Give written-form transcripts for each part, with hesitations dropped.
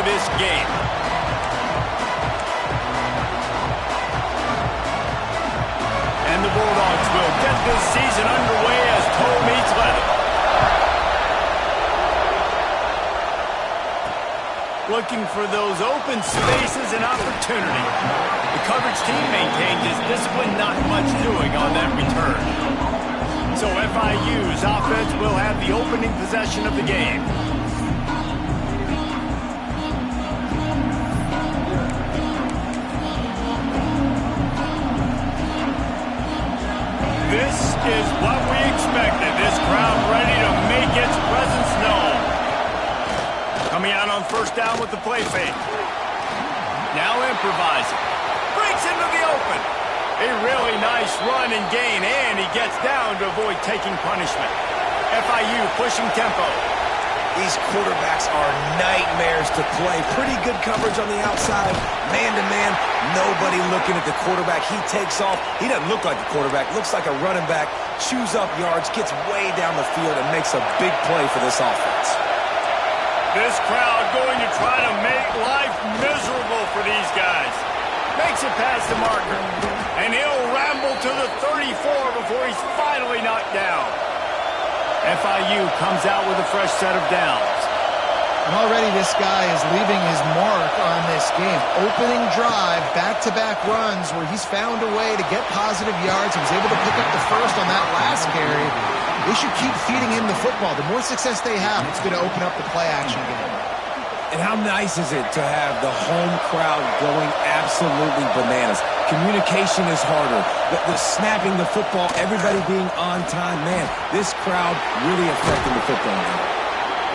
this game. And the Bulldogs will get this season underway as toe meets leather. Looking for those open spaces and opportunity. The coverage team maintains his discipline, not much doing on that return. So FIU's offense will have the opening possession of the game. This is what we expected. This crowd ready to make its presence known. Coming out on first down with the play fake. Now improvising. Breaks into the open. A really nice run and gain, and he gets down to avoid taking punishment. FIU pushing tempo. These quarterbacks are nightmares to play. Pretty good coverage on the outside. Man-to-man, nobody looking at the quarterback. He takes off. He doesn't look like a quarterback. Looks like a running back. Chews up yards, gets way down the field, and makes a big play for this offense. This crowd going to try to make life miserable for these guys. Makes it past the marker. And he'll ramble to the 34 before he's finally knocked down. FIU comes out with a fresh set of downs. And already this guy is leaving his mark on this game. Opening drive, back-to-back runs where he's found a way to get positive yards. He was able to pick up the first on that last carry. They should keep feeding him the football. The more success they have, it's going to open up the play-action game. And how nice is it to have the home crowd going absolutely bananas? Communication is harder. The snapping the football, everybody being on time. Man, this crowd really affecting the football game.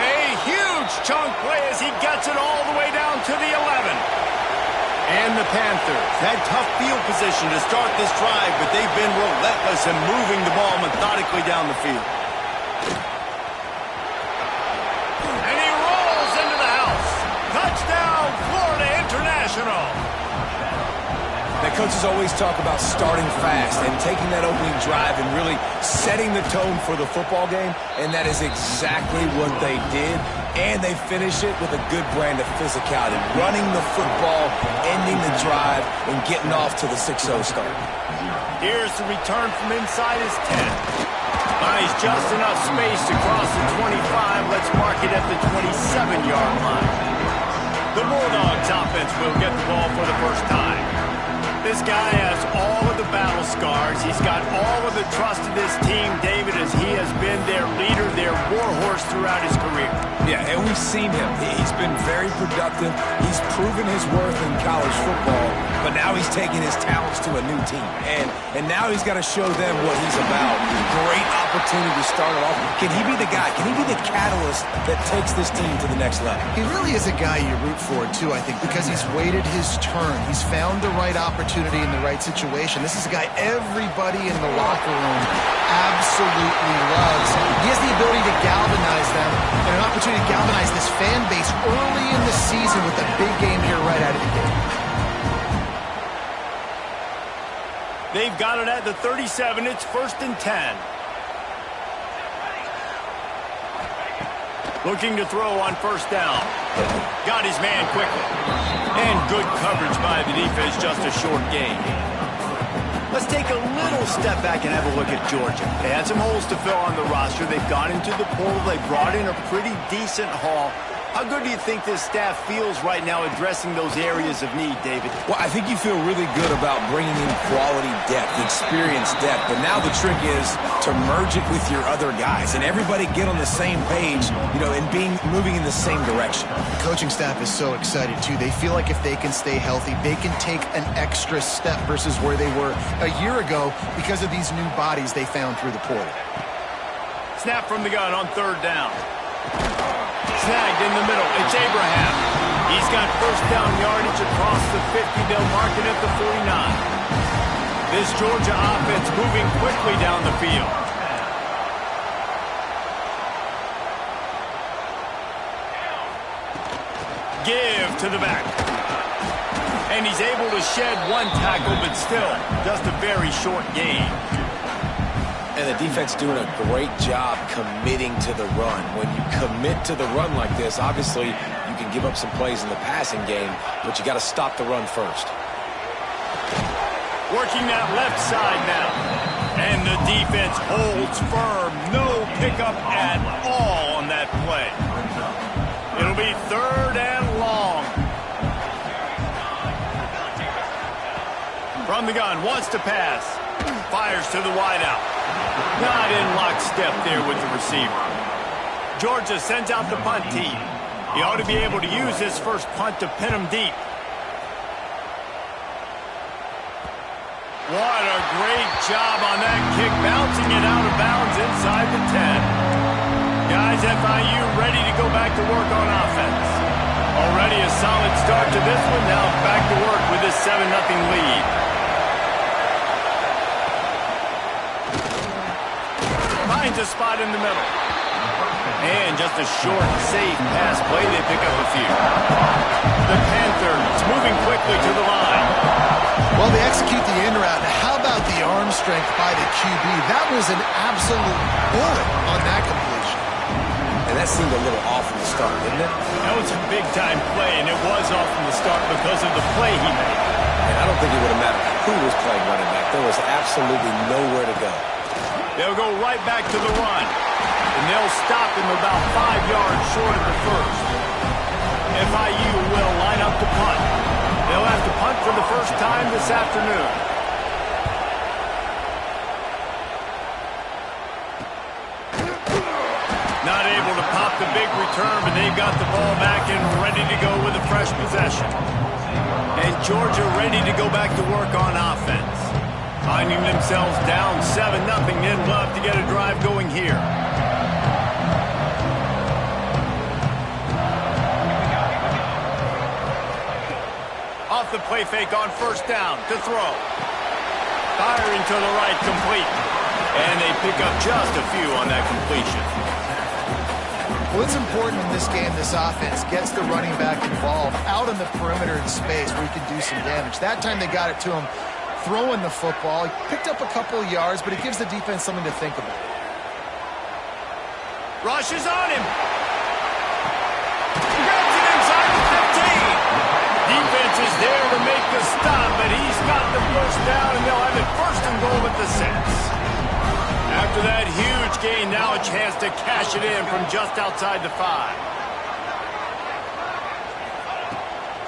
A huge chunk play as he gets it all the way down to the 11. And the Panthers had tough field position to start this drive, but they've been relentless in moving the ball methodically down the field. And he rolls into the house. Touchdown, Florida International. The coaches always talk about starting fast and taking that opening drive and really setting the tone for the football game, and that is exactly what they did. And they finish it with a good brand of physicality, running the football, ending the drive, and getting off to the 6-0 start. Here's the return from inside his 10. Finds just enough space to cross the 25. Let's mark it at the 27-yard line. The Bulldogs offense will get the ball for the first time. This guy has all of the battle scars. He's got all of the trust of this team, David, as he has been their leader, their warhorse throughout his career. Yeah, and we've seen him. He's been very productive. He's proven his worth in college football, but now he's taking his talents to a new team. And now he's got to show them what he's about. Great opportunity to start it off. Can he be the guy? Can he be the catalyst that takes this team to the next level? He really is a guy you root for, too, I think, because he's waited his turn. He's found the right opportunity in the right situation. This is a guy everybody in the locker room absolutely loves. He has the ability to galvanize them and an opportunity to galvanize this fan base early in the season with a big game here right out of the gate. They've got it at the 37. It's 1st and 10. Looking to throw on first down. Got his man quickly. And good coverage by the defense, just a short gain. Let's take a little step back and have a look at Georgia. They had some holes to fill on the roster. They've gone into the portal. They brought in a pretty decent haul. How good do you think this staff feels right now addressing those areas of need, David? Well, I think you feel really good about bringing in quality depth, experienced depth. But now the trick is to merge it with your other guys and everybody get on the same page, and moving in the same direction. The coaching staff is so excited, too. They feel like if they can stay healthy, they can take an extra step versus where they were a year ago because of these new bodies they found through the portal. Snap from the gun on third down. Snagged in the middle. It's Abraham. He's got first down yardage across the 50. They'll mark it at the 49. This Georgia offense moving quickly down the field. Give to the back. And he's able to shed one tackle, but still just a very short gain. And the defense doing a great job committing to the run. When you commit to the run like this, obviously You can give up some plays in the passing game, but you got to stop the run first. Working that left side now. And the defense holds firm. No pickup at all on that play. It'll be 3rd and long. From the gun, wants to pass. Fires to the wideout. Not in lockstep there with the receiver. Georgia sends out the punt team. He ought to be able to use his first punt to pin him deep. What a great job on that kick, bouncing it out of bounds inside the 10. Guys, FIU ready to go back to work on offense. Already a solid start to this one, now back to work with this 7-0 lead. Finds a spot in the middle. And just a short, safe pass play, they pick up a few. The Panthers moving quickly to the line. Well, they execute the in route. How about the arm strength by the QB? That was an absolute bullet on that completion. And that seemed a little off from the start, didn't it? That was a big-time play, and it was off from the start because of the play he made. And I don't think it would have mattered who was playing running back. There was absolutely nowhere to go. They'll go right back to the run. And they'll stop him about 5 yards short of the first. FIU will line up to punt. They'll have to punt for the first time this afternoon. Not able to pop the big return, but they've got the ball back and ready to go with a fresh possession. And Georgia ready to go back to work on offense. Finding themselves down 7-0, they'd love to get a drive going here. Off the play fake on first down to throw. Firing to the right, complete. And they pick up just a few on that completion. Well, it's important in this game, this offense gets the running back involved out on the perimeter in space where he can do some damage. That time they got it to him throwing the football. He picked up a couple of yards, but it gives the defense something to think about. Rush is on him. Grabs it inside the 15. Defense is there to make the stop, but he's got the first down, and they'll have it 1st and goal at the 6. After that huge gain, now a chance to cash it in from just outside the 5.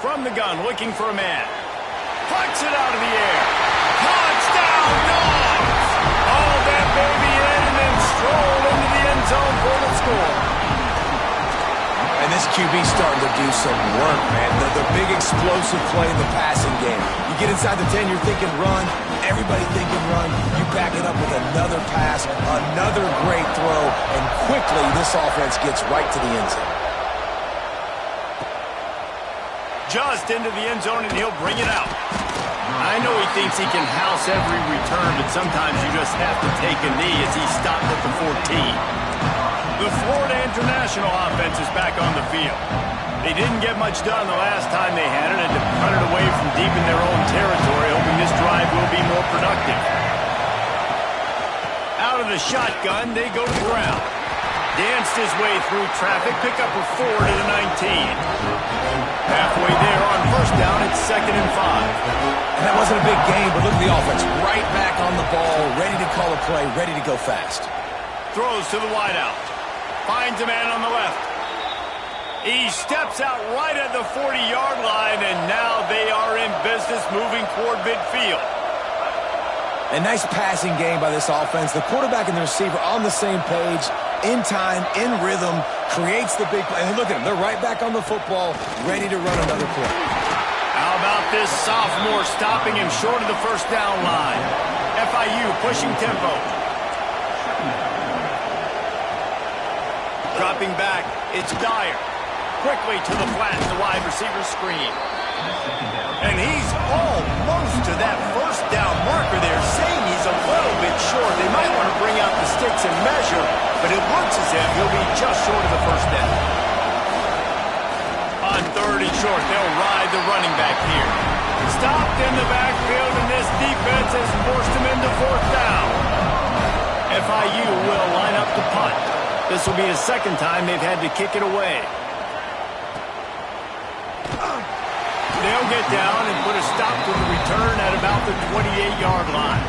From the gun, looking for a man. Pucks it out of the air. Touchdown, Dogs! Haul that baby in and then stroll into the end zone for the score. And this QB's starting to do some work, man. The big explosive play in the passing game. You get inside the 10, you're thinking run. Everybody thinking run. You back it up with another pass, another great throw, and quickly this offense gets right to the end zone. Just into the end zone, and he'll bring it out. I know he thinks he can house every return, but sometimes you just have to take a knee as he stopped at the 14. The Florida International offense is back on the field. They didn't get much done the last time they had it, and to punt it away from deep in their own territory, hoping this drive will be more productive. Out of the shotgun, they go to the ground. Danced his way through traffic, pick up a 4 to the 19. Halfway there on first down, it's 2nd and 5. And that wasn't a big gain, but look at the offense. Right back on the ball, ready to call a play, ready to go fast. Throws to the wideout. Finds a man on the left. He steps out right at the 40-yard line, and now they are in business moving toward midfield. A nice passing game by this offense. The quarterback and the receiver on the same page, in time, in rhythm, creates the big play. And look at them. They're right back on the football, ready to run another play. How about this sophomore stopping him short of the first down line? FIU pushing tempo. Dropping back, it's Dyer. Quickly to the flat, the wide receiver screen. And he's almost to that first down marker there, saying he's a little bit short. They might want to bring out the sticks and measure, but it looks as if he'll be just short of the first down. On 3rd and short, they'll ride the running back here. Stopped in the backfield, and this defense has forced him into 4th down. FIU will line up to punt. This will be the 2nd time they've had to kick it away. they'll get down and put a stop to the return at about the 28-yard line.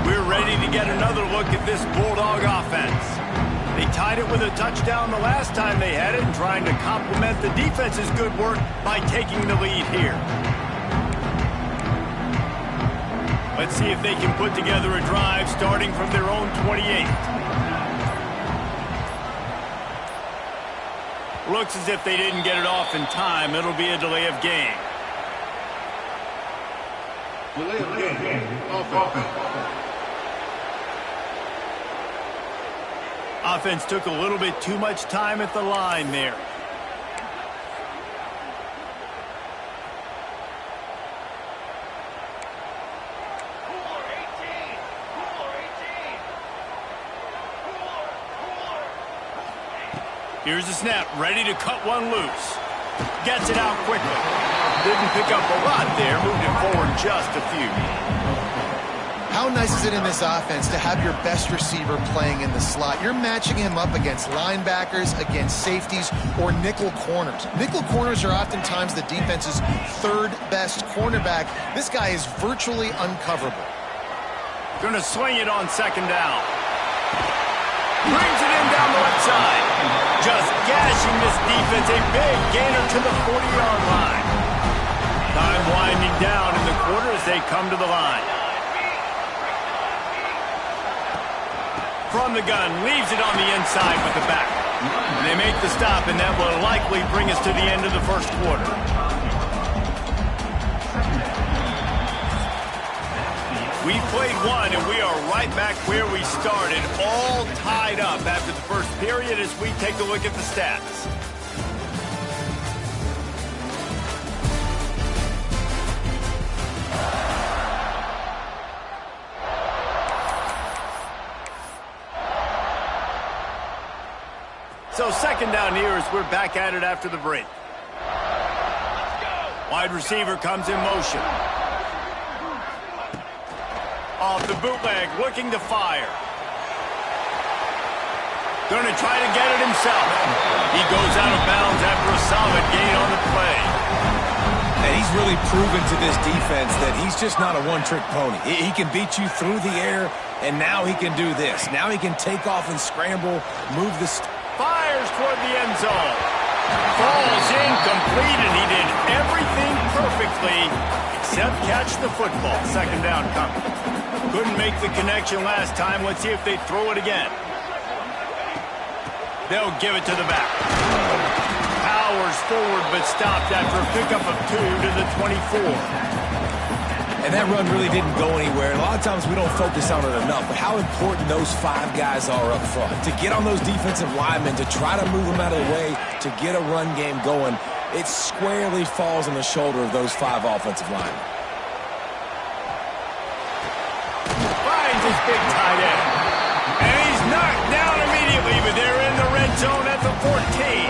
We're ready to get another look at this Bulldog offense. They tied it with a touchdown the last time they had it and trying to complement the defense's good work by taking the lead here. Let's see if they can put together a drive starting from their own 28. Looks as if they didn't get it off in time. It'll be a delay of game. Delay of game. Offense took a little bit too much time at the line there. Here's the snap, ready to cut one loose. Gets it out quickly. Didn't pick up a lot there, moved it forward just a few. How nice is it in this offense to have your best receiver playing in the slot? You're matching him up against linebackers, against safeties, or nickel corners. Nickel corners are oftentimes the defense's third best cornerback. This guy is virtually uncoverable. Gonna swing it on second down. Brings it in down the left side. Just gashing this defense. A big gainer to the 40-yard line. Time winding down in the quarter as they come to the line. From the gun, leaves it on the inside with the back. They make the stop, and that will likely bring us to the end of the first quarter. We played one, and we are right back where we started, all tied up after the first period as we take a look at the stats. So second down here as we're back at it after the break. Wide receiver comes in motion. Off the bootleg, looking to fire. Going to try to get it himself. He goes out of bounds after a solid gain on the play. And he's really proven to this defense that he's just not a one-trick pony. He can beat you through the air, and now he can do this. Now he can take off and scramble, move the... Fires toward the end zone. Falls incomplete, and he did everything perfectly except catch the football. Second down coming. Couldn't make the connection last time. Let's see if they throw it again. They'll give it to the back. Powers forward, but stopped after a pickup of 2 to the 24. And that run really didn't go anywhere. And a lot of times we don't focus on it enough. But how important those 5 guys are up front. To get on those defensive linemen, to try to move them out of the way, to get a run game going, it squarely falls on the shoulder of those 5 offensive linemen. Finds his big tight end. And he's knocked down immediately, but they're in the red zone at the 14.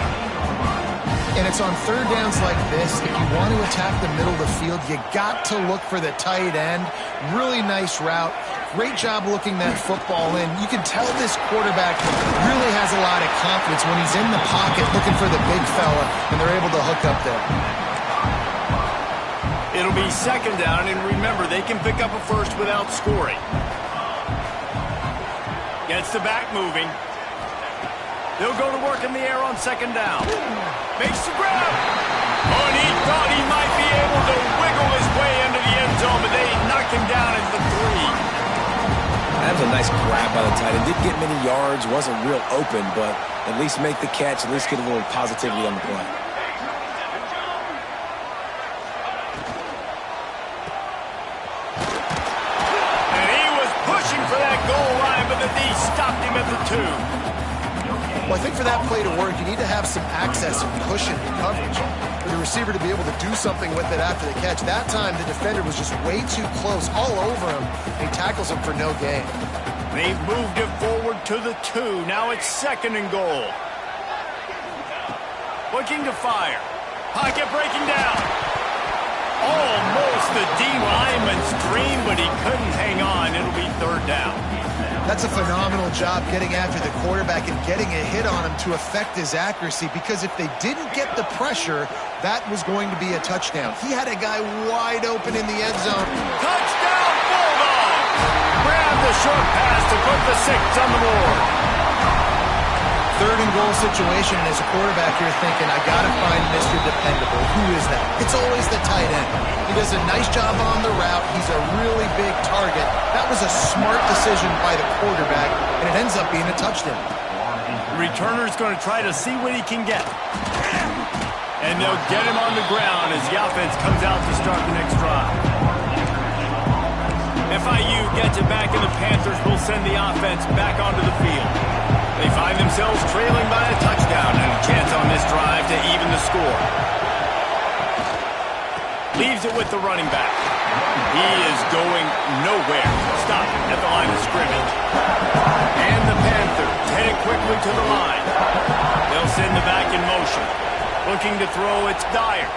And it's on third downs like this, if you want to attack the middle of the field, you got to look for the tight end. Really nice route. Great job looking that football in. You can tell this quarterback really has a lot of confidence when he's in the pocket looking for the big fella, and they're able to hook up there. It'll be second down, and remember, they can pick up a first without scoring. Gets the back moving. They'll go to work in the air on second down. Makes the grab. Oh, and he thought he might be able to wiggle his way into the end zone, but they knock him down at the 3. That was a nice grab by the tight end. Didn't get many yards, wasn't real open, but at least make the catch, at least get a little positivity on the play. And he was pushing for that goal line, but the D stopped him at the 2. Well, I think for that play to work, you need to have some access and cushion and coverage for the receiver to be able to do something with it after the catch. That time, the defender was just way too close, all over him, and he tackles him for no gain. They've moved it forward to the 2. Now it's second and goal. Looking to fire. Pocket breaking down. Almost the D lineman's dream, but he couldn't hang on. It'll be third down. That's a phenomenal job getting after the quarterback and getting a hit on him to affect his accuracy, because if they didn't get the pressure, That was going to be a touchdown. He had a guy wide open in the end zone. Touchdown, Bulldogs! Grab the short pass to put the 6 on the board. 3rd and goal situation, and as a quarterback, you're thinking, I got to find Mr. Dependable. Who is that? It's always the tight end. He does a nice job on the route. He's a really big target. That was a smart decision by the quarterback, and it ends up being a touchdown. The returner's going to try to see what he can get. And they'll get him on the ground as the offense comes out to start the next drive. FIU gets it back, and the Panthers will send the offense back onto the field. They find themselves trailing by a touchdown and a chance on this drive to even the score. Leaves it with the running back. He is going nowhere. Stop at the line of scrimmage. And the Panthers headed quickly to the line. They'll send the back in motion. Looking to throw, it's Dyer.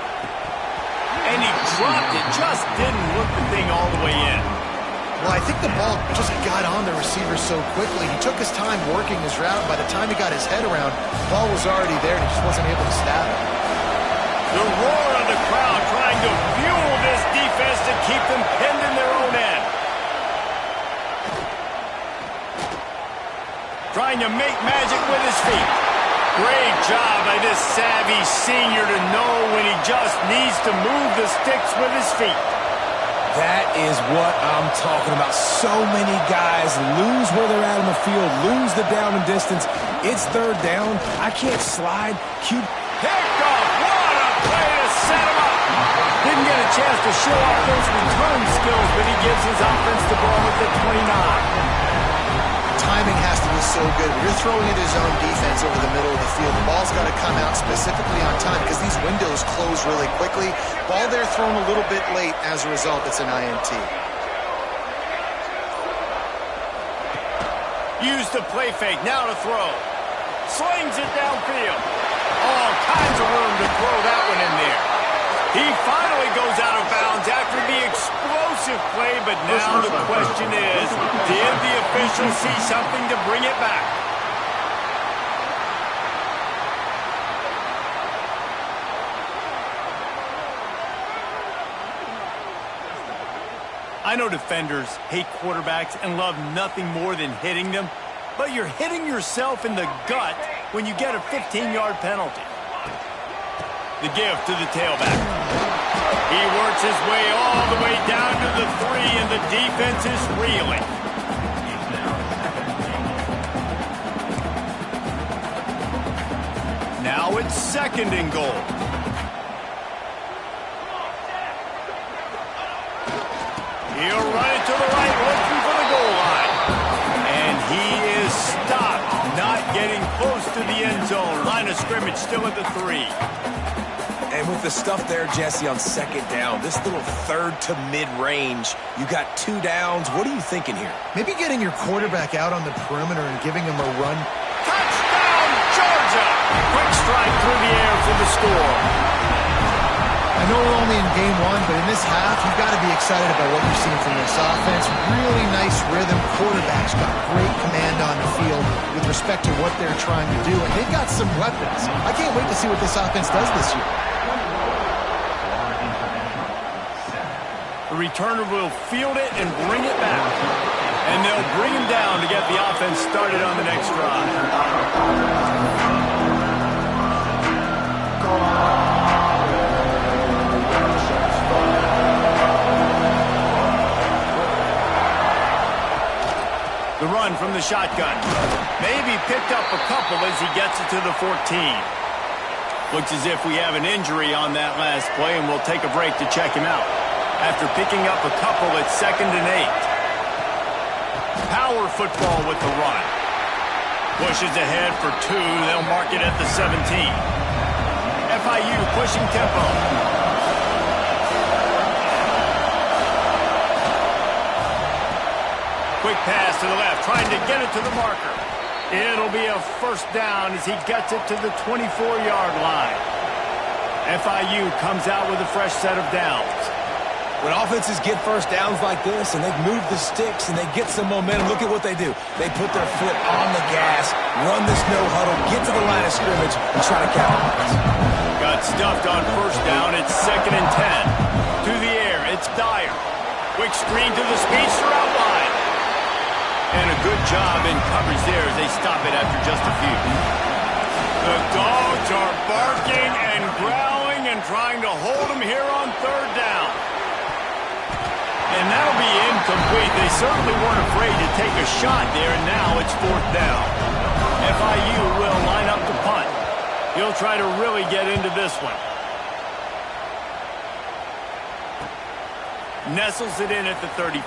And he dropped it, just didn't look the thing all the way in. Well, I think the ball just got on the receiver so quickly. He took his time working his route. By the time he got his head around, the ball was already there, and he just wasn't able to stab it. The roar of the crowd trying to fuel this defense to keep them pinned in their own end. Trying to make magic with his feet. Great job by this savvy senior to know when he just needs to move the sticks with his feet. That is what I'm talking about. So many guys lose where they're at on the field, lose the down and distance. It's 3rd down. I can't slide. Picked off. What a play to set him up. Didn't get a chance to show off those return skills, but he gives his offense the ball at the 29. Timing has to be so good. When you're throwing into zone defense over the middle of the field, the ball's got to come out specifically on time because these windows close really quickly. Ball there thrown a little bit late. As a result, it's an INT. Use the play fake. Now to throw. Slings it downfield. All kinds of room to throw that one in there. He finally goes out of bounds after the explosive play, but now the question is, did the official see something to bring it back? I know defenders hate quarterbacks and love nothing more than hitting them, but you're hitting yourself in the gut when you get a 15-yard penalty. The give to the tailback. He works his way all the way down to the 3, and the defense is reeling. Now it's 2nd and goal. He'll run it to the right, looking for the goal line. And he is stopped, not getting close to the end zone. Line of scrimmage still at the 3. And with the stuff there, Jesse, on 2nd down, this little 3rd to mid-range, you got 2 downs. What are you thinking here? Maybe getting your quarterback out on the perimeter and giving him a run. Touchdown, Georgia! Quick strike through the air for the score. I know we're only in game 1, but in this half, you've got to be excited about what you're seeing from this offense. Really nice rhythm. Quarterback's got great command on the field with respect to what they're trying to do, and they've got some weapons. I can't wait to see what this offense does this year. The returner will field it and bring it back. And they'll bring him down to get the offense started on the next drive. The run from the shotgun. Maybe picked up a couple as he gets it to the 14. Looks as if we have an injury on that last play, and we'll take a break to check him out. After picking up a couple at 2nd and 8. Power football with the run. Pushes ahead for 2. They'll mark it at the 17. FIU pushing tempo. Quick pass to the left, trying to get it to the marker. It'll be a 1st down as he gets it to the 24-yard line. FIU comes out with a fresh set of downs. When offenses get 1st downs like this and they move the sticks and they get some momentum, look at what they do. They put their foot on the gas, run this no huddle, get to the line of scrimmage, and try to capitalize. Got stuffed stuffed on first down. It's 2nd and 10. To the air, it's Dyer. Quick screen to the speedster out wide. And a good job in coverage there as they stop it after just a few. The dogs are barking and growling and trying to hold them here on 3rd down. And that'll be incomplete. They certainly weren't afraid to take a shot there, and now it's 4th down. FIU will line up to punt. He'll try to really get into this one. Nestles it in at the 35.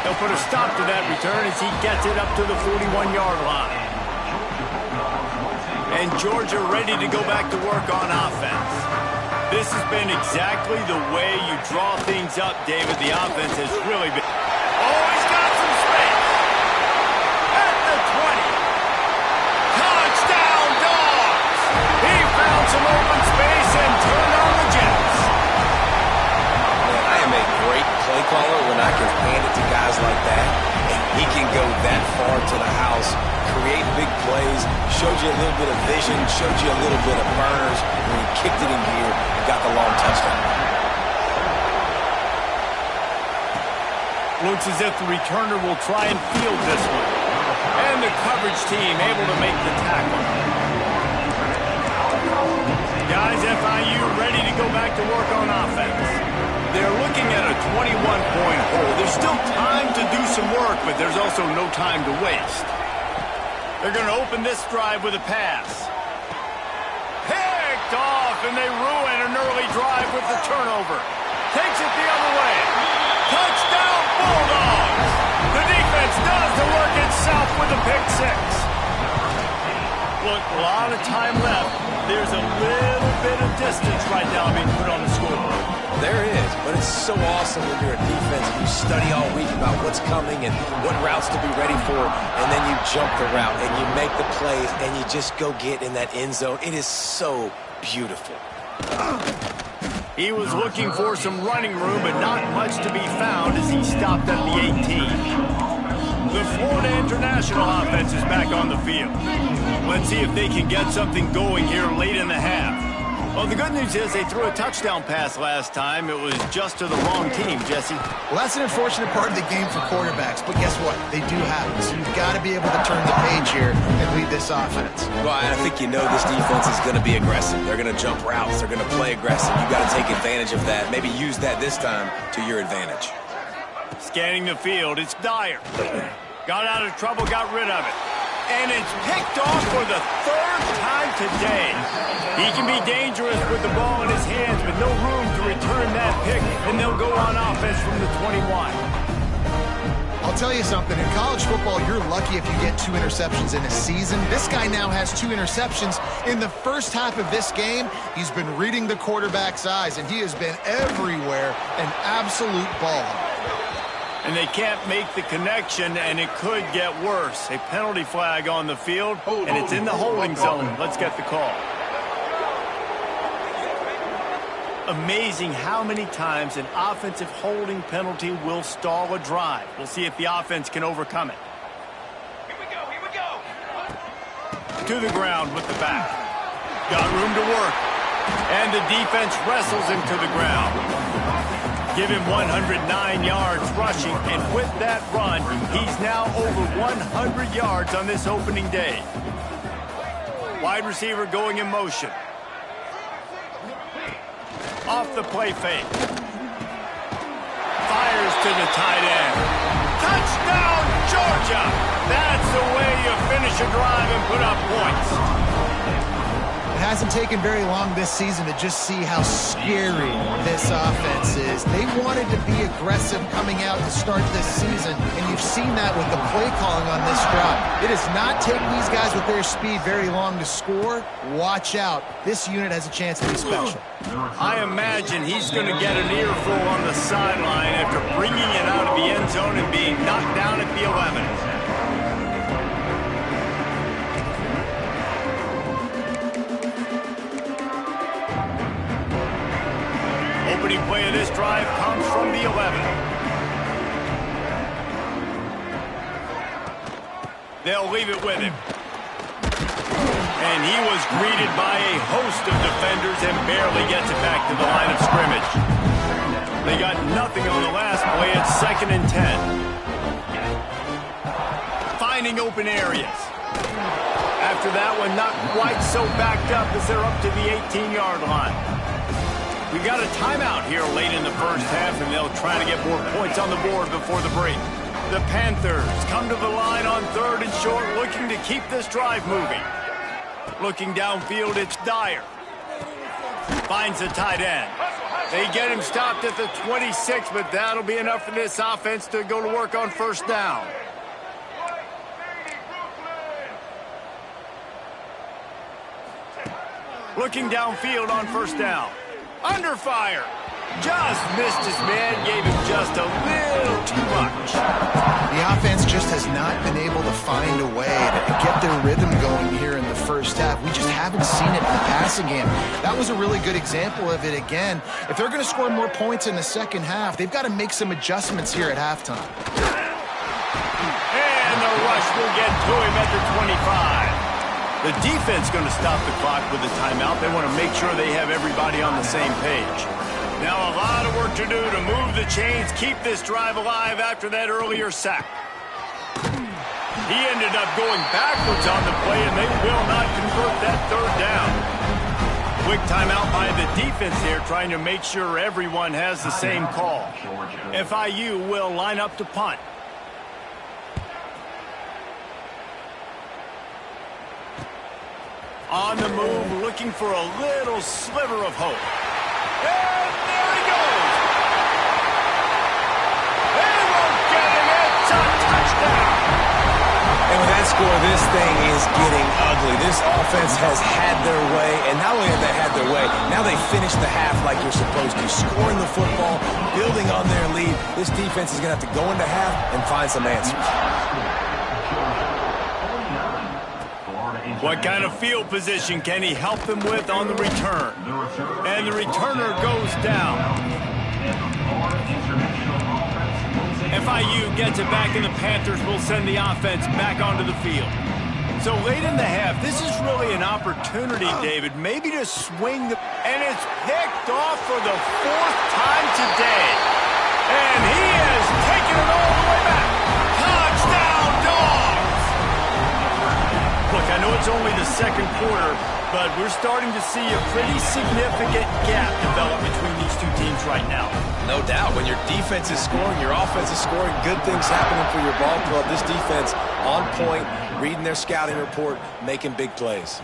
He'll put a stop to that return as he gets it up to the 41-yard line. And Georgia ready to go back to work on offense. This has been exactly the way you draw things up, David. The offense has really been... Oh, he's got some space. At the 20. Touchdown, Dogs! He found some open space and turned on the Jets. Man, I am a great play caller when I can hand it to guys like that. And he can go that far to the house, create big plays, showed you a little bit of vision, showed you a little bit of burners when he kicked it in gear and got the long touchdown. Looks as if the returner will try and field this one. And the coverage team able to make the tackle. Guys, FIU ready to go back to work on offense. They're looking at a 21-point hole. There's still time to do some work, but there's also no time to waste. They're going to open this drive with a pass. Picked off, and they ruin an early drive with the turnover. Takes it the other way. Touchdown, Bulldogs! The defense does the work itself with a pick six. Look, a lot of time left. There's a little bit of distance right now being put on the scoreboard. There is, but it's so awesome when you're a defense and you study all week about what's coming and what routes to be ready for, and then you jump the route and you make the plays and you just go get in that end zone. It is so beautiful. He was looking for some running room, but not much to be found as he stopped at the 18. The Florida International offense is back on the field. Let's see if they can get something going here late in the half. Well, the good news is they threw a touchdown pass last time. It was just to the wrong team, Jesse. Well, that's an unfortunate part of the game for quarterbacks, but guess what? They do happen, so you've got to be able to turn the page here and lead this offense. Well, I think you know this defense is going to be aggressive. They're going to jump routes. They're going to play aggressive. You've got to take advantage of that. Maybe use that this time to your advantage. Scanning the field, it's Dyer. Got out of trouble, got rid of it. And it's picked off for the 3rd time today. He can be dangerous with the ball in his hands, but no room to return that pick, and they'll go on offense from the 21. I'll tell you something. In college football, you're lucky if you get 2 interceptions in a season. This guy now has 2 interceptions. In the first half of this game, he's been reading the quarterback's eyes, and he has been everywhere, an absolute ball. And they can't make the connection, and it could get worse. A penalty flag on the field, and it's in the holding zone. Let's get the call. Amazing how many times an offensive holding penalty will stall a drive. We'll see if the offense can overcome it. Here we go. To the ground with the back. Got room to work. And the defense wrestles him to the ground. Give him 109 yards rushing, and with that run, he's now over 100 yards on this opening day. Wide receiver going in motion. Off the play fake. Fires to the tight end. Touchdown, Georgia! That's the way you finish a drive and put up points. It hasn't taken very long this season to just see how scary this offense is. They wanted to be aggressive coming out to start this season, and you've seen that with the play calling on this drive. It does not take these guys with their speed very long to score. Watch out. This unit has a chance to be special. I imagine he's going to get an earful on the sideline after bringing it out of the end zone and being knocked down at the 11. Opening play of this drive comes from the 11. They'll leave it with him. And he was greeted by a host of defenders and barely gets it back to the line of scrimmage. They got nothing on the last play. It's 2nd and 10. Finding open areas. After that one, not quite so backed up as they're up to the 18-yard line. We got a timeout here late in the first half, and they'll try to get more points on the board before the break. The Panthers come to the line on 3rd and short, looking to keep this drive moving. Looking downfield, it's Dyer. Finds the tight end. They get him stopped at the 26, but that'll be enough for this offense to go to work on 1st down. Looking downfield on 1st down. Under fire. Just missed his man, gave him just a little too much. The offense just has not been able to find a way to get their rhythm going here in the first half. We just haven't seen it in the passing game. That was a really good example of it again. If they're going to score more points in the second half, they've got to make some adjustments here at halftime. And the rush will get to him at the 25. The defense going to stop the clock with a timeout. They want to make sure they have everybody on the same page. Now a lot of work to do to move the chains, keep this drive alive after that earlier sack. He ended up going backwards on the play, and they will not convert that 3rd down. Quick timeout by the defense there, trying to make sure everyone has the same call. FIU will line up to punt. On the move, looking for a little sliver of hope. And there he goes. They won't get him. It's a touchdown. And with that score, this thing is getting ugly. This offense has had their way, and not only have they had their way, now they finish the half like you're supposed to, scoring the football, building on their lead. This defense is going to have to go into half and find some answers. What kind of field position can he help them with on the return? And the returner goes down. FIU gets it back, and the Panthers will send the offense back onto the field. So late in the half, this is really an opportunity, David, maybe to swing the... And it's picked off for the 4th time today. And he has taken it all the way back. Touchdown, Dogs! Look, I know it's only the 2nd quarter, but we're starting to see a pretty significant gap develop between these two teams right now. No doubt. When your defense is scoring, your offense is scoring, good things happening for your ball club. This defense on point, reading their scouting report, making big plays.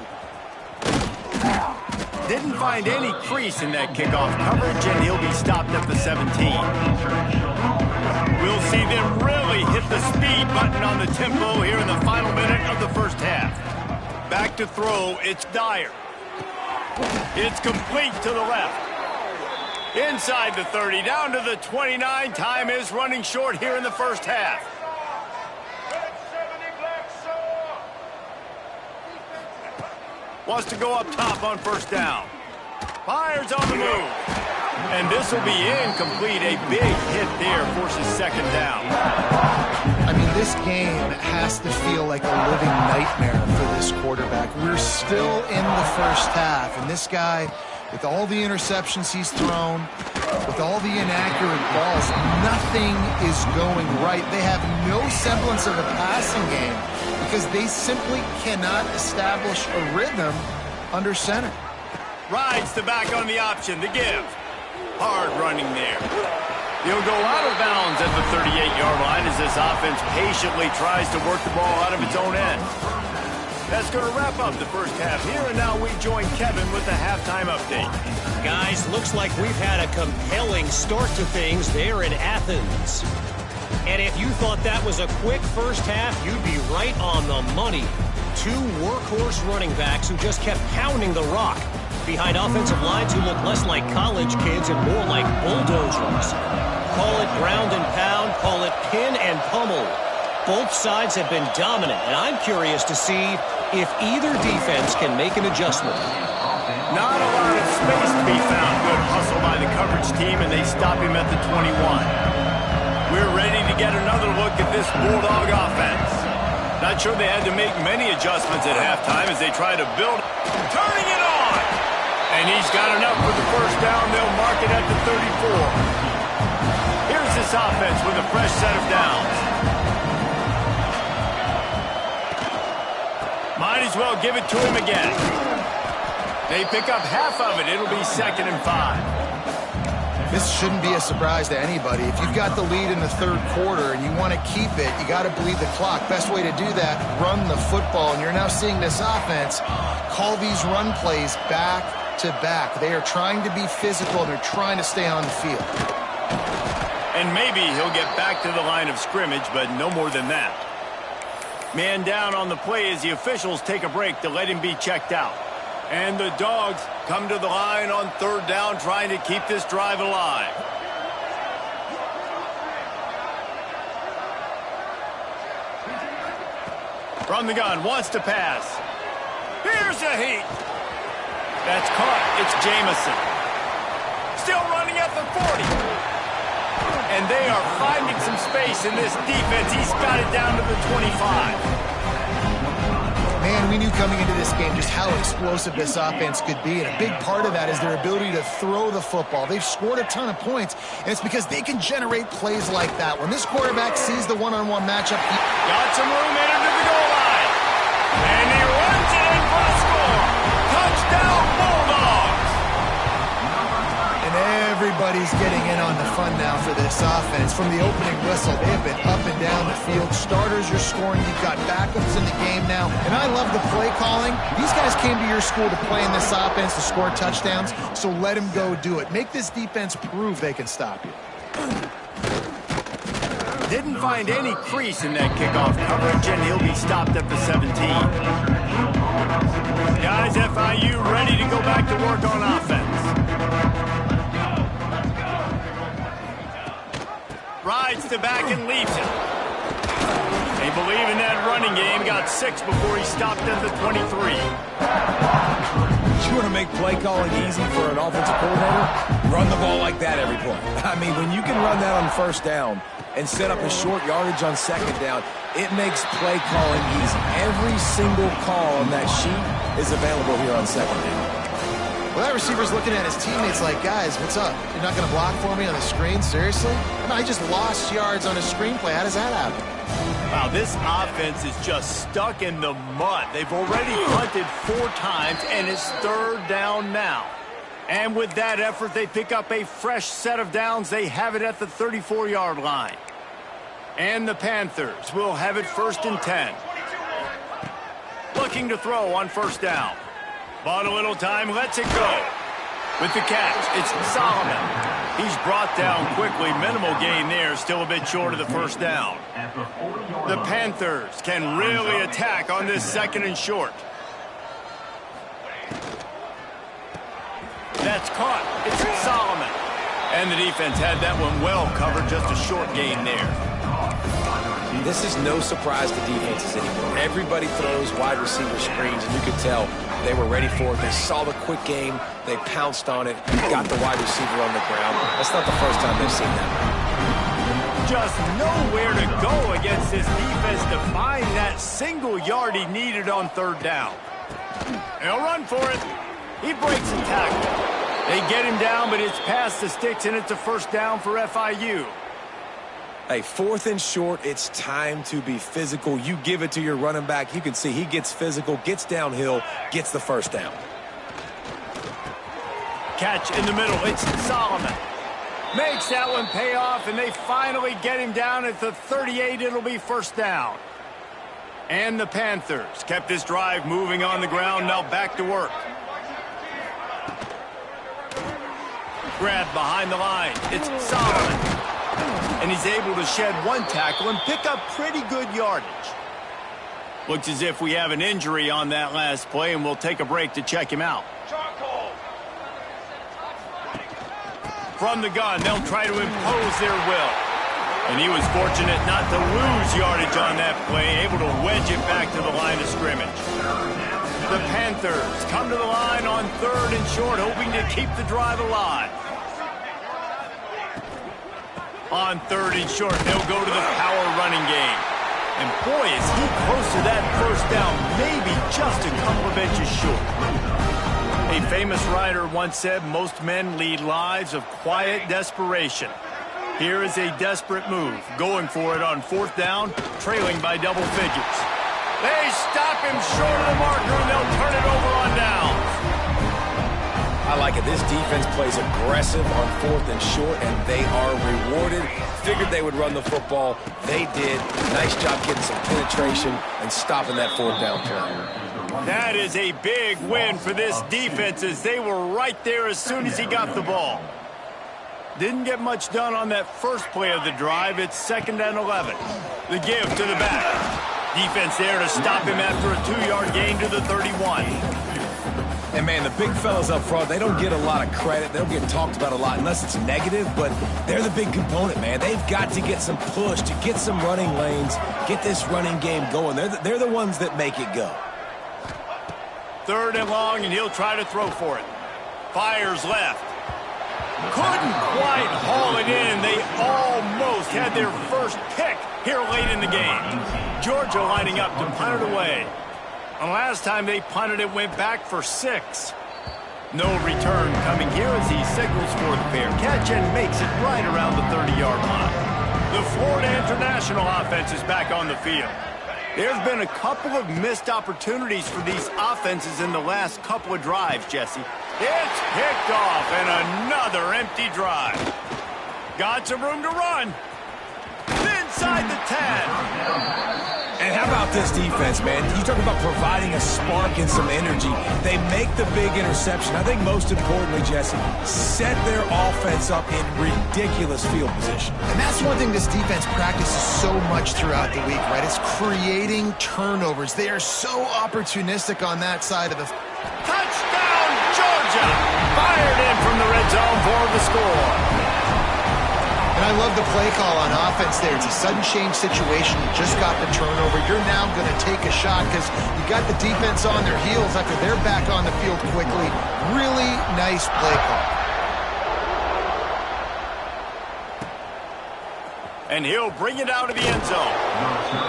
Didn't find any crease in that kickoff coverage, and he'll be stopped at the 17. We'll see them really hit the speed button on the tempo here in the final minute of the first half. Back to throw, it's Dyer. It's complete to the left. Inside the 30, down to the 29. Time is running short here in the first half. Wants to go up top on 1st down. Fires on the move. And this will be incomplete. A big hit there forces 2nd down. I mean, this game has to feel like a living nightmare for this quarterback. We're still in the first half, and this guy, with all the interceptions he's thrown, with all the inaccurate balls, nothing is going right. They have no semblance of a passing game because they simply cannot establish a rhythm under center. Rides the back on the option, the give. Hard running there. He'll go out of bounds at the 38-yard line as this offense patiently tries to work the ball out of its own end. That's going to wrap up the first half here, and now we join Kevin with the halftime update. Guys, looks like we've had a compelling start to things there in Athens. And if you thought that was a quick first half, you'd be right on the money. 2 workhorse running backs who just kept pounding the rock behind offensive lines who look less like college kids and more like bulldozers. Call it ground and pound, call it pin and pummel. Both sides have been dominant, and I'm curious to see if either defense can make an adjustment. Not a lot of space to be found. Good hustle by the coverage team, and they stop him at the 21. We're ready to get another look at this Bulldog offense. Not sure they had to make many adjustments at halftime as they try to build. Turning it on! And he's got enough for the first down. They'll mark it at the 34. Here's this offense with a fresh set of downs. Might as well give it to him again. They pick up half of it. It'll be 2nd and 5. This shouldn't be a surprise to anybody. If you've got the lead in the third quarter and you want to keep it, you got to bleed the clock. Best way to do that, run the football. And you're now seeing this offense call these run plays back to back. They are trying to be physical, and they're trying to stay on the field. And maybe he'll get back to the line of scrimmage, but no more than that. Man down on the play as the officials take a break to let him be checked out. And the Dogs come to the line on 3rd down, trying to keep this drive alive. From the gun, wants to pass. Here's a heat. That's caught. It's Jamison. Still running at the 40. And they are finding some space in this defense. He's got it down to the 25. Man, we knew coming into this game just how explosive this offense could be, and a big part of that is their ability to throw the football. They've scored a ton of points, and it's because they can generate plays like that. When this quarterback sees the one-on-one matchup, got some room in him to the goal line. And he runs it in for a score. Touchdown, Bulldogs! And everybody's getting in on the fun now for this offense. From the opening whistle, they have been up and down the field. Starters are scoring. You've got backups in the game now. And I love the play calling. These guys came to your school to play in this offense to score touchdowns, so let them go do it. Make this defense prove they can stop you. Didn't find any crease in that kickoff coverage, and he'll be stopped at the 17. Guys, FIU ready to go back to work on offense. Rides to back and leaves it. They believe in that running game. Got 6 before he stopped at the 23. You want to make play calling easy for an offensive coordinator? Run the ball like that every play. I mean, when you can run that on 1st down and set up a short yardage on 2nd down, it makes play calling easy. Every single call on that sheet is available here on 2nd down. Well, that receiver's looking at his teammates like, guys, what's up? You're not going to block for me on the screen? Seriously? I just lost yards on a screenplay. How does that happen? Wow, this offense is just stuck in the mud. They've already punted 4 times, and it's 3rd down now. And with that effort, they pick up a fresh set of downs. They have it at the 34-yard line. And the Panthers will have it 1st and 10. Looking to throw on 1st down. Bought a little time, lets it go. With the catch, it's Solomon. He's brought down quickly. Minimal gain there, still a bit short of the 1st down. The Panthers can really attack on this 2nd and short. That's caught. It's Solomon. And the defense had that one well covered, just a short gain there. This is no surprise to defenses anymore. Everybody throws wide receiver screens, and you could tell they were ready for it. They saw the quick game. They pounced on it, got the wide receiver on the ground. That's not the first time they've seen that. Just nowhere to go against this defense to find that single yard he needed on 3rd down. He'll run for it. He breaks a tackle. They get him down, but it's past the sticks, and it's a 1st down for FIU. Hey, 4th and short, it's time to be physical. You give it to your running back. You can see he gets physical, gets downhill, gets the 1st down. Catch in the middle. It's Solomon. Makes that one pay off, and they finally get him down at the 38. It'll be 1st down. And the Panthers kept this drive moving on the ground. Now back to work. Grab behind the line. It's Solomon. And he's able to shed 1 tackle and pick up pretty good yardage. Looks as if we have an injury on that last play, and we'll take a break to check him out. From the gun, they'll try to impose their will. And he was fortunate not to lose yardage on that play, able to wedge it back to the line of scrimmage. The Panthers come to the line on 3rd and short, hoping to keep the drive alive. On 3rd and short, they'll go to the power running game. And boy, is he close to that first down, maybe just a couple of inches short. A famous writer once said, most men lead lives of quiet desperation. Here is a desperate move, going for it on 4th down, trailing by double figures. They stop him short of the marker, and they'll turn it over on downs. I like it. This defense plays aggressive on 4th and short, and they are rewarded. Figured they would run the football. They did. Nice job getting some penetration and stopping that 4th down play. That is a big win for this defense, as they were right there as soon as he got the ball. Didn't get much done on that first play of the drive. It's 2nd and 11. The give to the back. Defense there to stop him after a 2-yard gain to the 31. And, man, the big fellas up front, they don't get a lot of credit. They don't get talked about a lot unless it's negative, but they're the big component, man. They've got to get some push, to get some running lanes, get this running game going. They're the ones that make it go. 3rd and long, and he'll try to throw for it. Fires left. Couldn't quite haul it in. They almost had their first pick here late in the game. Georgia lining up to punt it away. And last time they punted it, went back for 6. No return coming here as he signals for the fair catch and makes it right around the 30-yard line. The Florida International offense is back on the field. There's been a couple of missed opportunities for these offenses in the last couple of drives, Jesse. It's picked off, and another empty drive. Got some room to run. Inside the 10. And how about this defense, man? You talk about providing a spark and some energy. They make the big interception. I think most importantly, Jesse, set their offense up in ridiculous field position. And that's one thing this defense practices so much throughout the week, right? It's creating turnovers. They are so opportunistic on that side of the... Touchdown, Georgia! Fired in from the red zone for the score. And I love the play call on offense there. It's a sudden change situation. You just got the turnover. You're now going to take a shot because you got the defense on their heels after they're back on the field quickly. Really nice play call. And he'll bring it out of the end zone.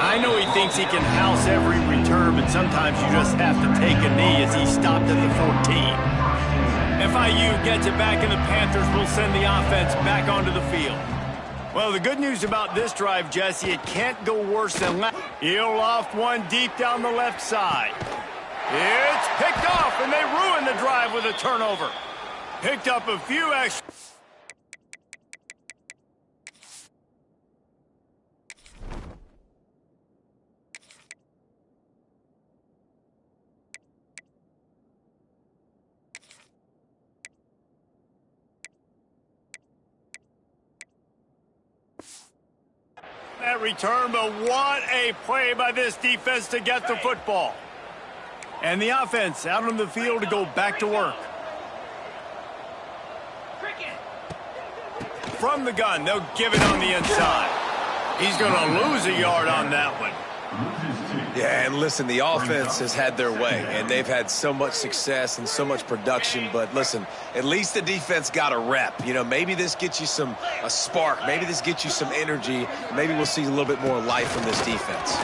I know he thinks he can house every return, but sometimes you just have to take a knee as he stopped at the 14. FIU gets it back, and the Panthers will send the offense back onto the field. Well, the good news about this drive, Jesse, it can't go worse than last. He'll loft one deep down the left side. It's picked off, and they ruin the drive with a turnover. Picked up a few extra. That return, but what a play by this defense to get the football. And the offense out on the field to go back to work. From the gun, they'll give it on the inside. He's going to lose a yard on that one. Yeah, and listen, the offense has had their way, and they've had so much success and so much production. But listen, at least the defense got a rep. You know, maybe this gets you a spark. Maybe this gets you some energy. Maybe we'll see a little bit more life from this defense.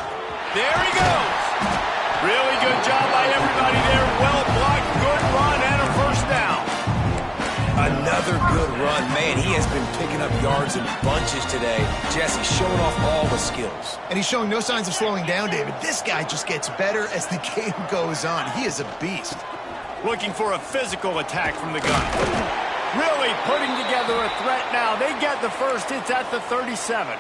There he goes. Really good job by everybody there. Well blocked, good run, and a first down. Another good run. Man, he has been picking up yards in bunches today. Jesse showing off all the skills. And he's showing no signs of slowing down, David. This guy just gets better as the game goes on. He is a beast. Looking for a physical attack from the gun. Really putting together a threat now. They get the first. It's at the 37.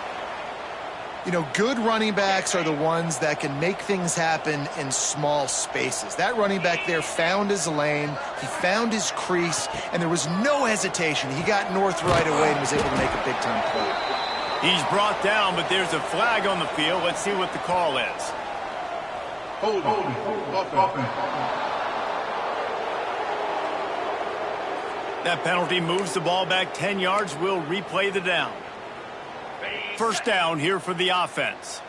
You know, good running backs are the ones that can make things happen in small spaces. That running back there found his lane, he found his crease, and there was no hesitation. He got north right away and was able to make a big-time play. He's brought down, but there's a flag on the field. Let's see what the call is. Hold offense. That penalty moves the ball back 10 yards. We'll replay the down. First down here for the offense.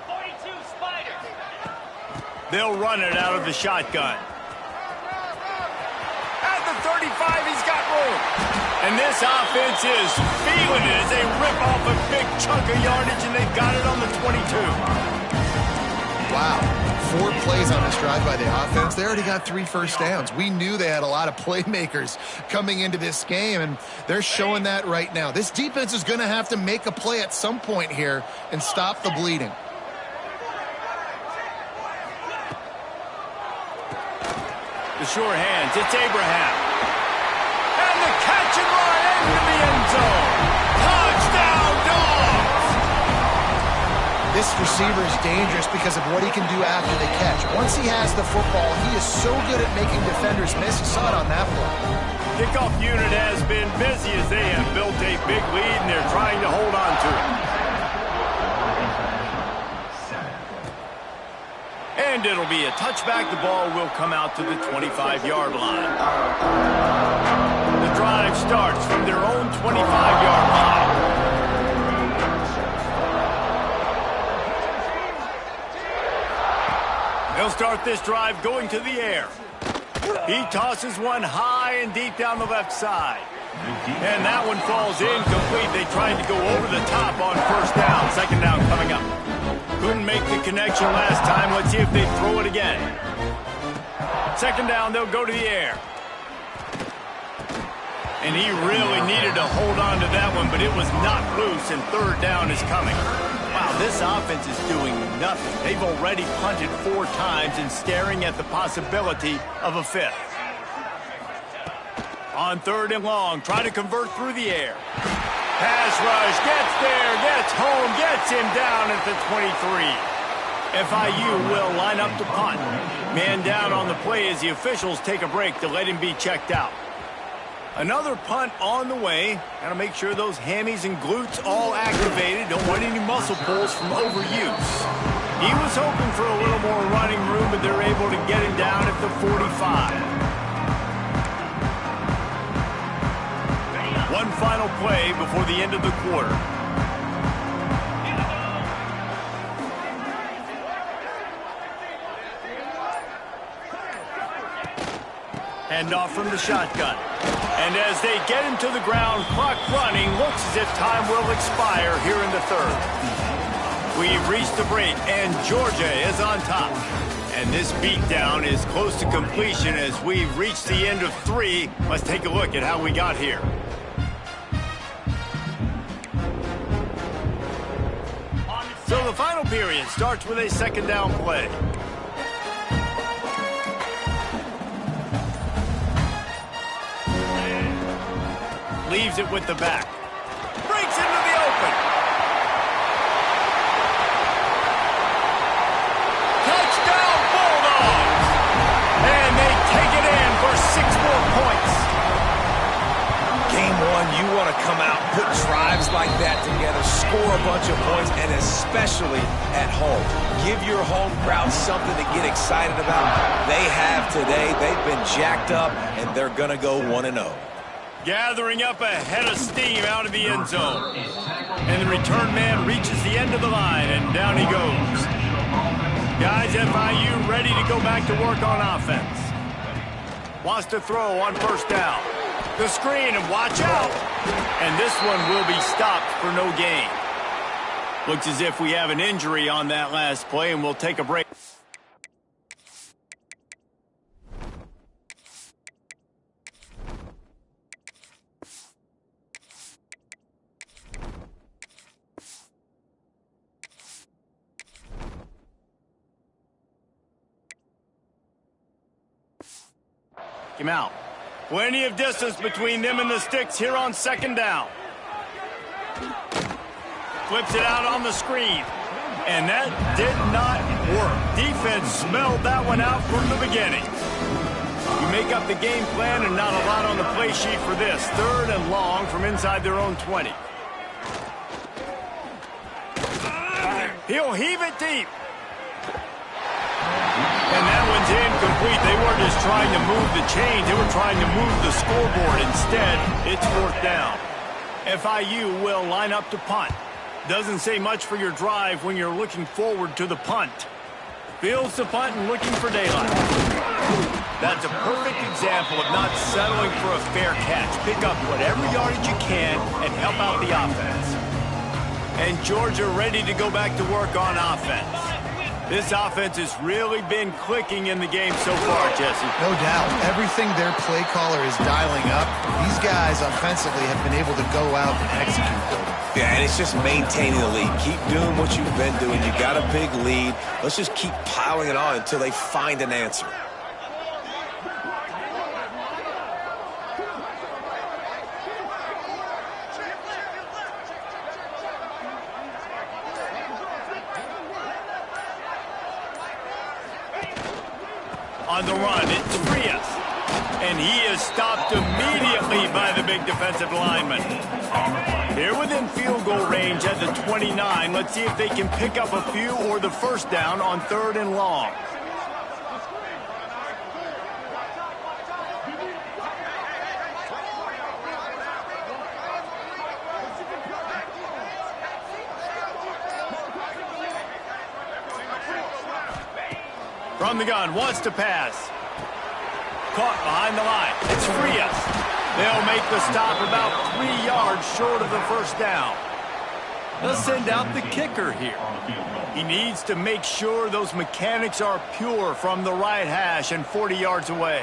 42 Spider. They'll run it out of the shotgun. At the 35, he's got room. And this offense is feeling it as they rip off a big chunk of yardage, and they've got it on the 22. Wow. 4 plays on this drive by the offense. They already got 3 first downs. We knew they had a lot of playmakers coming into this game, and they're showing that right now. This defense is going to have to make a play at some point here and stop the bleeding. The sure hands. It's Abraham. And the catch and run into the end zone. Touchdown, Dogs! This receiver is dangerous because of what he can do after the catch. Once he has the football, he is so good at making defenders miss. You saw it on that play. Kickoff unit has been busy as they have built a big lead, and they're trying to hold on to it. And it'll be a touchback. The ball will come out to the 25-yard line. The drive starts from their own 25-yard line. They'll start this drive going to the air. He tosses one high and deep down the left side. And that one falls incomplete. They tried to go over the top on first down. Second down coming up. Couldn't make the connection last time. Let's see if they throw it again. Second down, they'll go to the air. And he really needed to hold on to that one, but it was not loose, and third down is coming. Wow, this offense is doing nothing. They've already punted 4 times and staring at the possibility of a 5th. On 3rd and long, try to convert through the air. Pass rush, gets there, gets home, gets him down at the 23. FIU will line up to punt. Man down on the play as the officials take a break to let him be checked out. Another punt on the way. Got to make sure those hammies and glutes all activated. Don't want any muscle pulls from overuse. He was hoping for a little more running room, but they're able to get him down at the 45. One final play before the end of the quarter. Hand off from the shotgun. And as they get him to the ground, clock running, looks as if time will expire here in the 3rd. We've reached the break, and Georgia is on top. And this beatdown is close to completion as we've reached the end of 3. Let's take a look at how we got here. So the final period starts with a second down play. Leaves it with the back. Breaks into the open. Touchdown Bulldogs! And they take it in for 6 more points. Game 1, you want to come out, put drives like that together, score a bunch of points, and especially at home. Give your home crowd something to get excited about. They have today. They've been jacked up, and they're going to go 1-0. Gathering up a head of steam out of the end zone. And the return man reaches the end of the line, and down he goes. Guys, FIU ready to go back to work on offense. Wants to throw on first down. The screen, and watch out. And this one will be stopped for no gain. Looks as if we have an injury on that last play, and we'll take a break. Him out. Plenty of distance between them and the sticks here on second down. Flips it out on the screen. And that did not work. Defense smelled that one out from the beginning. You make up the game plan and not a lot on the play sheet for this. 3rd and long from inside their own 20. He'll heave it deep. And that one's incomplete. They weren't just trying to move the chains. They were trying to move the scoreboard. Instead, it's 4th down. FIU will line up to punt. Doesn't say much for your drive when you're looking forward to the punt. Fields the punt and looking for daylight. That's a perfect example of not settling for a fair catch. Pick up whatever yardage you can and help out the offense. And Georgia ready to go back to work on offense. This offense has really been clicking in the game so far, Jesse. No doubt. Everything their play caller is dialing up, these guys offensively have been able to go out and execute for them. Yeah, and it's just maintaining the lead. Keep doing what you've been doing. You got a big lead. Let's just keep piling it on until they find an answer. On the run, it's Frias. And he is stopped immediately by the big defensive lineman. They're within field goal range at the 29. Let's see if they can pick up a few or the first down on 3rd and long. From the gun, wants to pass. Caught behind the line. It's Frias. They'll make the stop about 3 yards short of the first down. They'll send out the kicker here. He needs to make sure those mechanics are pure from the right hash and 40 yards away.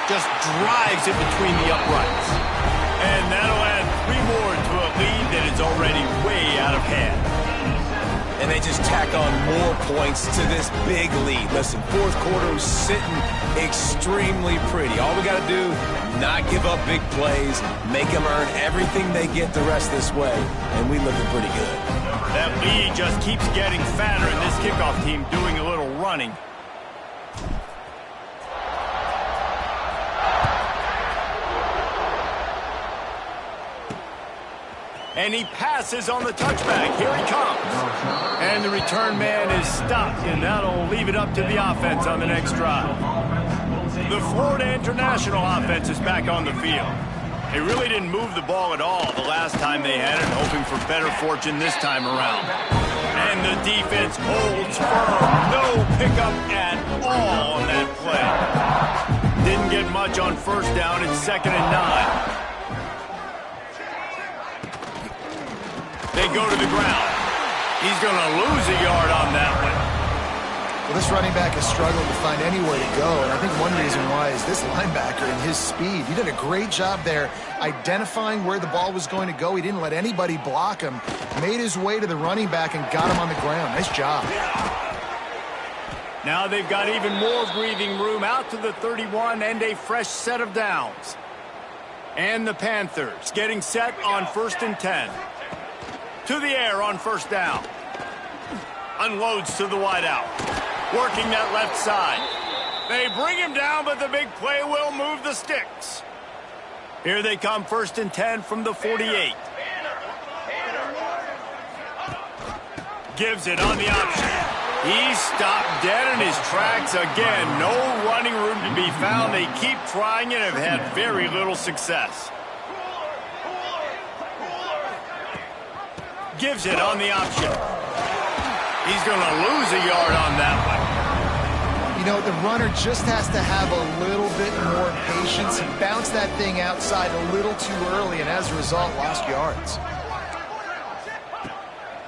Just drives it between the uprights. And that'll add 3 more to a lead that is already way out of hand. And they just tack on more points to this big lead. Listen, 4th quarter is sitting extremely pretty. All we got to do, not give up big plays, make them earn everything they get the rest this way, and we looking pretty good. That lead just keeps getting fatter, and this kickoff team doing a little running. And he passes on the touchback. Here he comes. And the return man is stopped, and that'll leave it up to the offense on the next drive. The Florida International offense is back on the field. They really didn't move the ball at all the last time they had it, hoping for better fortune this time around. And the defense holds firm. No pickup at all on that play. Didn't get much on first down. It's 2nd and 9. They go to the ground. He's going to lose a yard on that one. Well, this running back has struggled to find anywhere to go, and I think one reason why is this linebacker and his speed. He did a great job there identifying where the ball was going to go. He didn't let anybody block him, made his way to the running back and got him on the ground. Nice job. Now they've got even more breathing room out to the 31 and a fresh set of downs. And the Panthers getting set on 1st and 10. To the air on first down. Unloads to the wideout. Working that left side. They bring him down, but the big play will move the sticks. Here they come, 1st and 10 from the 48. Gives it on the option. He's stopped dead in his tracks again. No running room to be found. They keep trying and have had very little success. Gives it on the option. He's going to lose a yard on that one. You know, the runner just has to have a little bit more patience. He bounced that thing outside a little too early, and as a result, lost yards.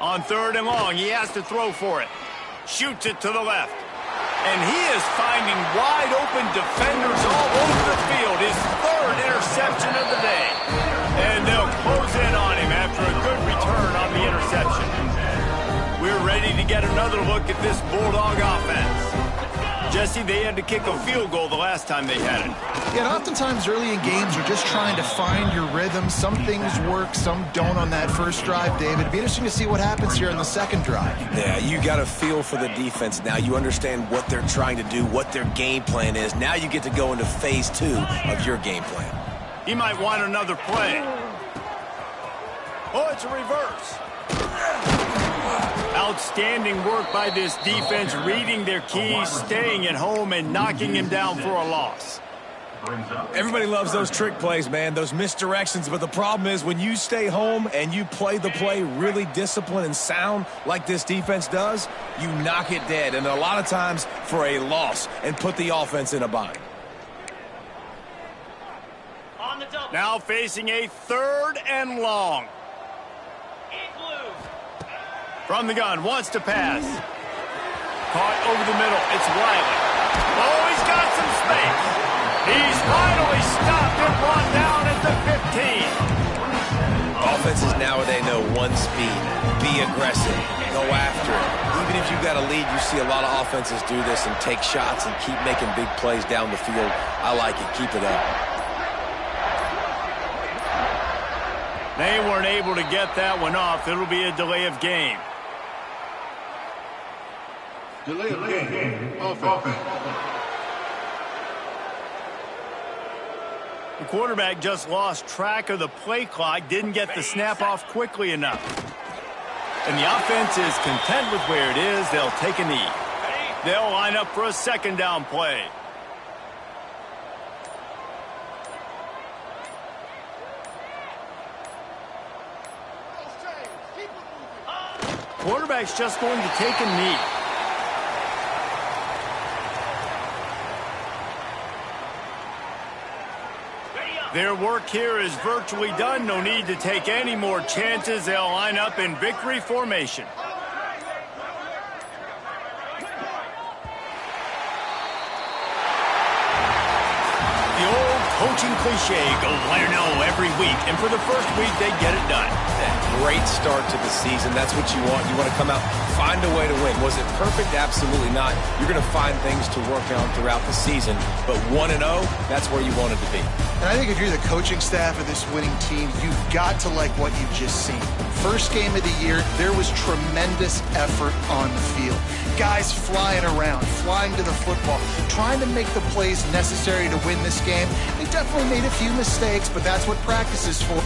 On 3rd and long, he has to throw for it. Shoots it to the left. And he is finding wide open defenders all over the field. His 3rd interception of the day. And they'll close in on him after a good return on the interception. We're ready to get another look at this Bulldog offense. Jesse, they had to kick a field goal the last time they had it. Yeah, and oftentimes early in games, you're just trying to find your rhythm. Some things work, some don't on that first drive, David. It'd be interesting to see what happens here in the second drive. Yeah, you got a feel for the defense now. You understand what they're trying to do, what their game plan is. Now you get to go into phase 2 of your game plan. He might want another play. Oh, it's a reverse. Outstanding work by this defense, reading their keys, staying at home, and knocking him down for a loss. Everybody loves those trick plays, man, those misdirections. But the problem is when you stay home and you play the play really disciplined and sound like this defense does, you knock it dead. And a lot of times for a loss and put the offense in a bind. Now facing a 3rd and long. From the gun, wants to pass. Caught over the middle. It's Riley. Oh, he's got some space. He's finally stopped and brought down at the 15. Offenses nowadays know one speed. Be aggressive. Go after it. Even if you've got a lead, you see a lot of offenses do this and take shots and keep making big plays down the field. I like it. Keep it up. They weren't able to get that one off. It'll be a delay of game. Delay of game. Offense. The quarterback just lost track of the play clock, didn't get the snap off quickly enough. And the offense is content with where it is. They'll take a knee. They'll line up for a 2nd down play. Quarterback's just going to take a knee. Their work here is virtually done. No need to take any more chances. They'll line up in victory formation. The old coaching cliche, go 1-0 every week. And for the first week, they get it done. Great start to the season. That's what you want. You want to come out, find a way to win. Was it perfect? Absolutely not. You're going to find things to work on throughout the season. But 1-0, that's where you wanted to be. And I think if you're the coaching staff of this winning team, you've got to like what you've just seen. First game of the year, there was tremendous effort on the field. Guys flying around, flying to the football, trying to make the plays necessary to win this game. They definitely made a few mistakes, but that's what practice is for.